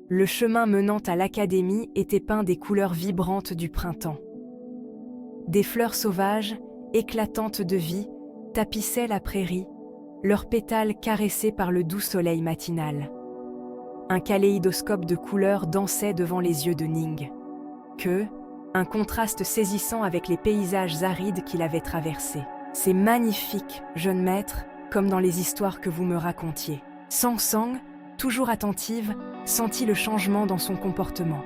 Le chemin menant à l'académie était peint des couleurs vibrantes du printemps. Des fleurs sauvages, éclatantes de vie, tapissaient la prairie, leurs pétales caressés par le doux soleil matinal. Un kaléidoscope de couleurs dansait devant les yeux de Ning. Un contraste saisissant avec les paysages arides qu'il avait traversés. « C'est magnifique, jeune maître, comme dans les histoires que vous me racontiez. » Sangsang, toujours attentive, sentit le changement dans son comportement.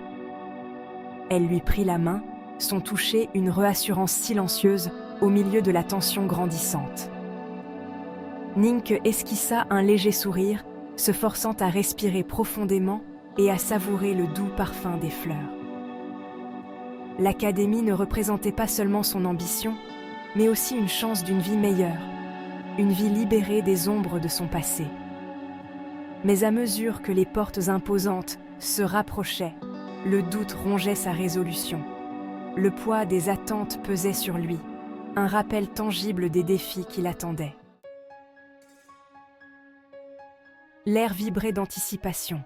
Elle lui prit la main, son toucher une reassurance silencieuse au milieu de la tension grandissante. Ning esquissa un léger sourire, se forçant à respirer profondément et à savourer le doux parfum des fleurs. L'académie ne représentait pas seulement son ambition, mais aussi une chance d'une vie meilleure, une vie libérée des ombres de son passé. Mais à mesure que les portes imposantes se rapprochaient, le doute rongeait sa résolution. Le poids des attentes pesait sur lui, un rappel tangible des défis qui l'attendaient. L'air vibrait d'anticipation.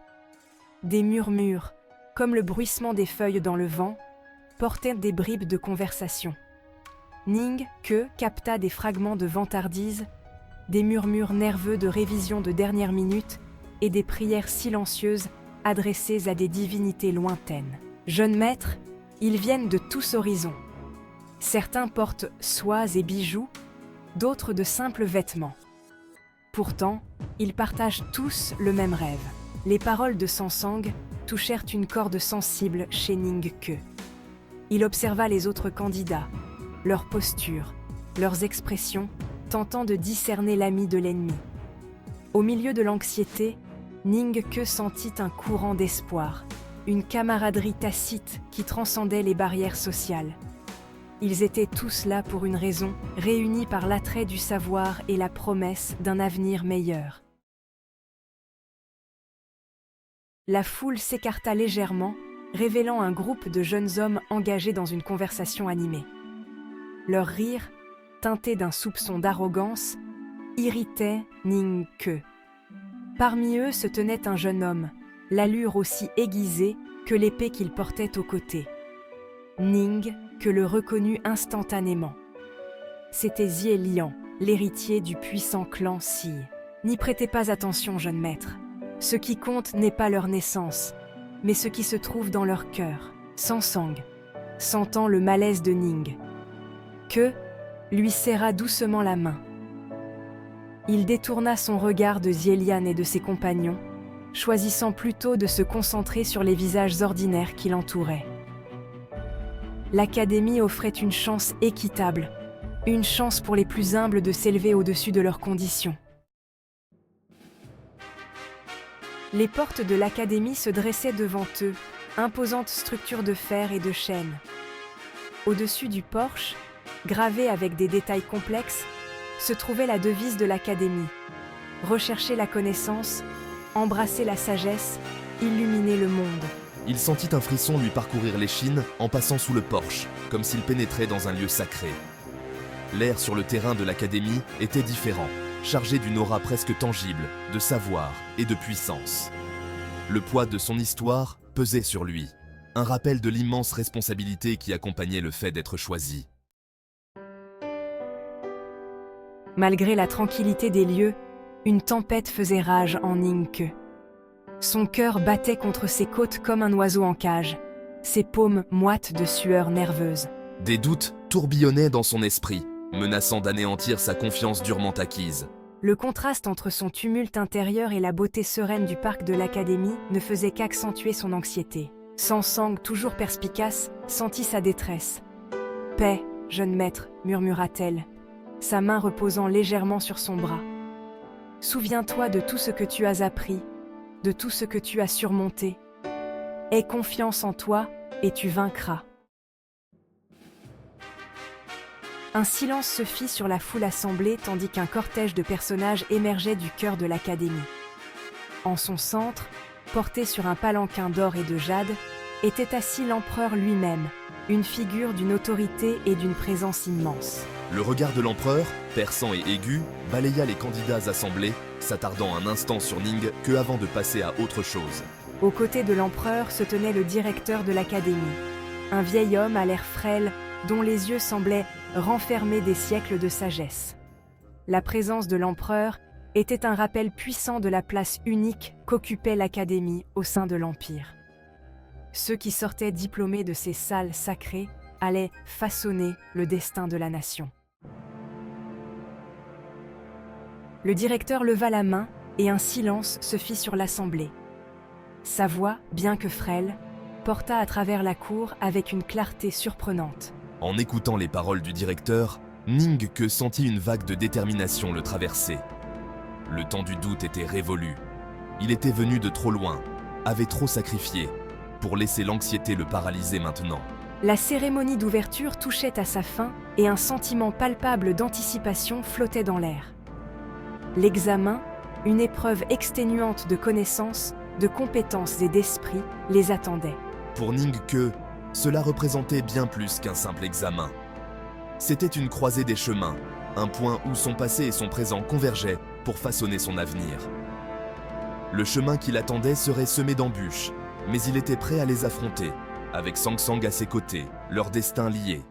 Des murmures, comme le bruissement des feuilles dans le vent, portaient des bribes de conversation. Ning capta des fragments de vantardise, des murmures nerveux de révision de dernière minute et des prières silencieuses adressées à des divinités lointaines. Jeunes maîtres, ils viennent de tous horizons. Certains portent soies et bijoux, d'autres de simples vêtements. Pourtant, ils partagent tous le même rêve. Les paroles de Sangsang touchèrent une corde sensible chez Ning. Il observa les autres candidats, leurs postures, leurs expressions, tentant de discerner l'ami de l'ennemi. Au milieu de l'anxiété, Ning sentit un courant d'espoir, une camaraderie tacite qui transcendait les barrières sociales. Ils étaient tous là pour une raison, réunis par l'attrait du savoir et la promesse d'un avenir meilleur. La foule s'écarta légèrement, révélant un groupe de jeunes hommes engagés dans une conversation animée. Leur rire, teinté d'un soupçon d'arrogance, irritait Ning. Parmi eux se tenait un jeune homme, l'allure aussi aiguisée que l'épée qu'il portait au côté. Ning le reconnut instantanément. C'était Xie Lian, l'héritier du puissant clan Si. N'y prêtez pas attention, jeune maître. Ce qui compte n'est pas leur naissance, mais ce qui se trouve dans leur cœur. Sangsang, sentant le malaise de Ning, lui serra doucement la main. Il détourna son regard de Xie Lian et de ses compagnons, choisissant plutôt de se concentrer sur les visages ordinaires qui l'entouraient. L'Académie offrait une chance équitable, une chance pour les plus humbles de s'élever au-dessus de leurs conditions. Les portes de l'Académie se dressaient devant eux, imposantes structures de fer et de chêne. Au-dessus du porche, gravée avec des détails complexes, se trouvait la devise de l'Académie. Rechercher la connaissance, embrasser la sagesse, illuminer le monde. Il sentit un frisson lui parcourir l'échine en passant sous le porche, comme s'il pénétrait dans un lieu sacré. L'air sur le terrain de l'Académie était différent, chargé d'une aura presque tangible, de savoir et de puissance. Le poids de son histoire pesait sur lui, un rappel de l'immense responsabilité qui accompagnait le fait d'être choisi. Malgré la tranquillité des lieux, une tempête faisait rage en Ning. Son cœur battait contre ses côtes comme un oiseau en cage, ses paumes moites de sueur nerveuse. Des doutes tourbillonnaient dans son esprit, menaçant d'anéantir sa confiance durement acquise. Le contraste entre son tumulte intérieur et la beauté sereine du parc de l'Académie ne faisait qu'accentuer son anxiété. Sangsang, toujours perspicace, sentit sa détresse. « Paix, jeune maître », murmura-t-elle, sa main reposant légèrement sur son bras. « Souviens-toi de tout ce que tu as appris, de tout ce que tu as surmonté. Aie confiance en toi et tu vaincras. » Un silence se fit sur la foule assemblée tandis qu'un cortège de personnages émergeait du cœur de l'Académie. En son centre, porté sur un palanquin d'or et de jade, était assis l'empereur lui-même, une figure d'une autorité et d'une présence immense. Le regard de l'empereur, perçant et aigu, balaya les candidats assemblés, s'attardant un instant sur Ning avant de passer à autre chose. Aux côtés de l'empereur se tenait le directeur de l'académie, un vieil homme à l'air frêle dont les yeux semblaient renfermer des siècles de sagesse. La présence de l'empereur était un rappel puissant de la place unique qu'occupait l'académie au sein de l'Empire. Ceux qui sortaient diplômés de ces salles sacrées allaient façonner le destin de la nation. Le directeur leva la main et un silence se fit sur l'assemblée. Sa voix, bien que frêle, porta à travers la cour avec une clarté surprenante. En écoutant les paroles du directeur, Ning Ke sentit une vague de détermination le traverser. Le temps du doute était révolu. Il était venu de trop loin, avait trop sacrifié, pour laisser l'anxiété le paralyser maintenant. La cérémonie d'ouverture touchait à sa fin et un sentiment palpable d'anticipation flottait dans l'air. L'examen, une épreuve exténuante de connaissances, de compétences et d'esprit, les attendait. Pour Ning Ke, cela représentait bien plus qu'un simple examen. C'était une croisée des chemins, un point où son passé et son présent convergeaient pour façonner son avenir. Le chemin qui l'attendait serait semé d'embûches, mais il était prêt à les affronter, avec Sang Sang à ses côtés, leur destin lié.